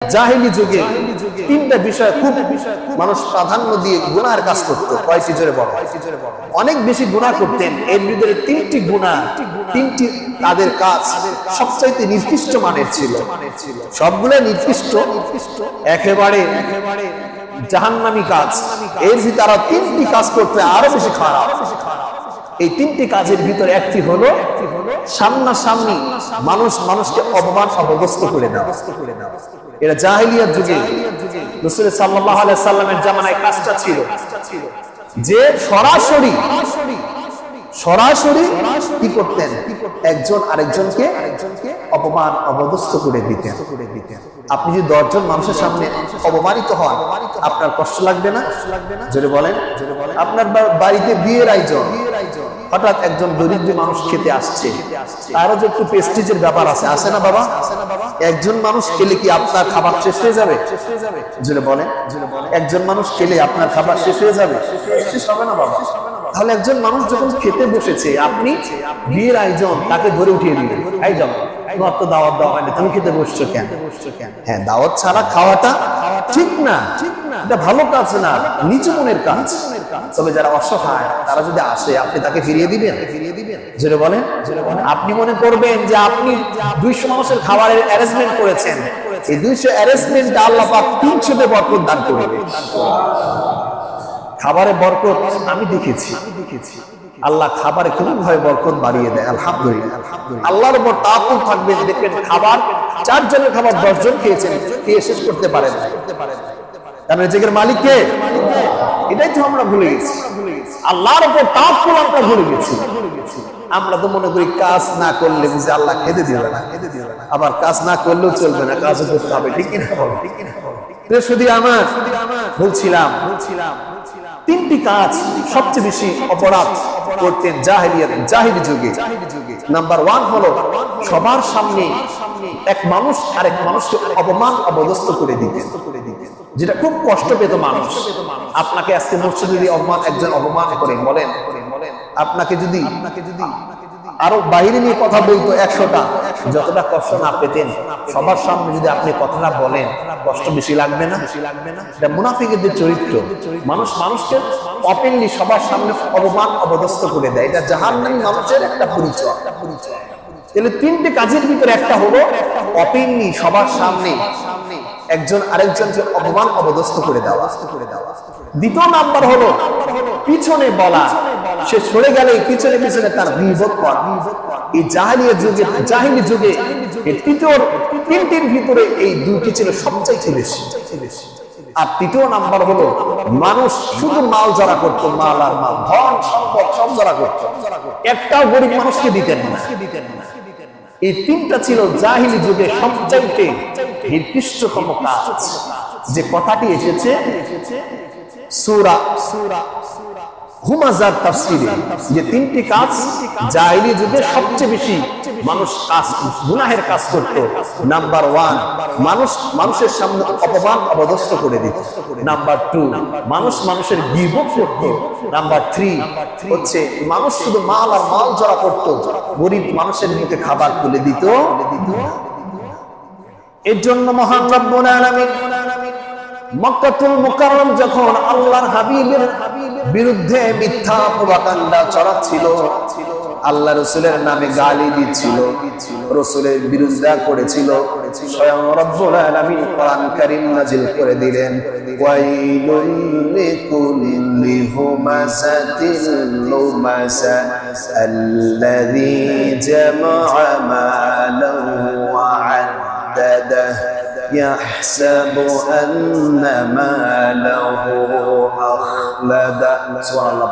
জাহেলি যুগে তিনটা বিষয় খুব মানুষ প্রাধান্য দিয়ে গুনাহের কাজ করতো। কয়টি জোরে বলো? অনেক বেশি গুনাহ করতেন। এর ভিতরে তিনটি গুনাহ, তিনটি তাদের কাজ সবচাইতে নিকৃষ্ট মানের ছিল। সবগুলো নিকৃষ্ট, একেবারে জাহান্নামী কাজ। এর ভিতরে তিনটি কাজ করতে আরো বেশি খারাপ। এই তিনটি কাজের ভিতরে একটি হলো সামনাসামনি মানুষকে অপমান অপদস্থ করে দেওয়া। এটা জাহেলিয়াত যুগে রাসূল সাল্লাল্লাহু আলাইহি সাল্লামের জামানায় কাজটা ছিল যে সরাসরি কি করতেন? একজন আরেকজনকে অপমান অপদস্থ করে দিতেন। আপনি যদি 10 জন মানুষের সামনে অপমানিত হন, আপনার কষ্ট লাগবে না? জোরে বলেন। আপনার বাড়িতে বিয়ের আয়োজন, হঠাৎ একজন দরিদ্র মানুষ খেতে আসছে, তারও যে একটু প্রেস্টিজের ব্যাপার আছে না বাবা? একজন মানুষ খেলে কি আপনার খাবার শেষ হয়ে যাবে? জোরে বলেন। একজন মানুষ খেলে আপনার খাবার শেষ হয়ে যাবে? শেষ হবে না বাবা। তাহলে একজন মানুষ যখন খেতে বসেছে, আপনি বিয়ের আয়োজন, তাকে ধরে উঠিয়ে দিলেন, এই যাও, তোমার তো দাওয়াত দেওয়া হয়নি, তুমি খেতে বসছো কেন? হ্যাঁ, দাওয়াত ছাড়া খাওয়াটা ঠিক না, এটা ভালো কাজ না, নিচু মনের কাজ। তবে যারা অসহায় তারা যদি আসে, আপনি তাকে ফিরিয়ে দিবেন? যেটা বলেন, আপনি মনে করবেন যে আপনি 200 মানুষের খাবারের অ্যারেঞ্জমেন্ট করেছেন, এই 200 অ্যারেঞ্জমেন্ট আল্লাহ পাক 300 বরকত দান করবে। খাবারে বরকত আমি দেখেছি, আল্লাহ খাবারে কেমন ভাবে বরকত বাড়িয়ে দেয়। আলহামদুলিল্লাহ, আল্লাহর উপর তাওয়াক্কুল থাকবে। দেখবেন খাবার 4 জনের খাবার 10 জন খেয়েছেন, খেয়ে শেষ করতে পারেন না। কারণ রিজিকের মালিক কে? এটাই তো আমরা ভুলে গেছি। আল্লাহর উপর তাওয়াক্কুল আমরা ভুলে গেছি। আমরা তো মনে করি কাজ না করলে বুঝি আল্লাহ খেতে দিবে না, আবার কাজ না করলেও চলবে না, কাজও করতে হবে। ঠিক কিনা বল? শুধু আমার বলছিলাম, তিনটি কাজ সবচেয়ে বেশি অপরাধ করতেন জাহেলি যুগে। নাম্বার 1 হলো সবার সামনে এক মানুষ আরেক মানুষকে অপমান অপদস্থ করে দিতেন, যেটা খুব কষ্ট পেত মানুষ। আপনাকে আজকে মসজিদে যদি একজন অপমান করে, বলেন আপনাকে যদি আরো বাইরে নিয়ে কথা বলতো 100টা, যতটা কষ্ট না পেতেন, সবার সামনে যদি আপনি কথাটা বলেন, কষ্ট বেশি লাগবে না? এটা মুনাফিকদের চরিত্র। মানুষকে ওপেনলি সবার সামনে অপমান অপদস্থ করে দেয়। এটা জাহান্নামী মানুষের একটা পরিচয়। তাহলে তিনটে কাজের ভিতরে একটা হলো ওপেনলি সবার সামনে একজন আরেকজনকে অপমান অপদস্থ করে দেওয়া। দ্বিতীয় নাম্বার হলো পিছনে বলা, সে সরে গেলে পিছনে তার গীবত করা। এই জাহেলি যুগে এই তিনটির ভিতরে এই দুইটি ছিল সবচেয়ে বেশি। আর তৃতীয় নাম্বার হলো মানুষ শুধু মাল জড়া করতো, মাল আর মাল, ধন সম্পদ সব জড়া করতো, একটাও গরিব মানুষকে দিতেন না। এই তিনটা ছিল জাহেলি যুগে সবচাইতে নিকৃষ্টতম কাজ। যে কথাটি এসেছে সূরা হুমাযার তাফসীরে, যে তিনটি কাজ জাহেলি যুগে সবচেয়ে বেশি মানুষ গুনাহের কাজ করত। নাম্বার 1, মানুষের সামনে অপমান অপদস্থ করে দিত। নাম্বার 2, মানুষের গীবত করত। নাম্বার 3 হচ্ছে মানুষ শুধু মাল আর মাল জড়া করত, গরিব মানুষের মুখে খাবার তুলে দিত। এর জন্য মহান রব্বুল আলামিন মক্কাতুল মুকাররম যখন আল্লাহর হাবিবের বিরুদ্ধে মিথ্যা প্রপাগান্ডা ছড়াচ্ছিল, আল্লাহ রাসূলের নামে গালি দিচ্ছিল, রাসূলের বিরোধিতা করেছিল, স্বয়ং রব্বুল আলামিন কোরআন কারীম নাযিল করে দিলেন, ওয়াইলুল লিকুল্লি হুমাযাতিল লুমাযা আল্লাযী জামা'a মালাহু ওয়া আদ্দাদাহু يحسب أن ماله أخلده. سبحان الله.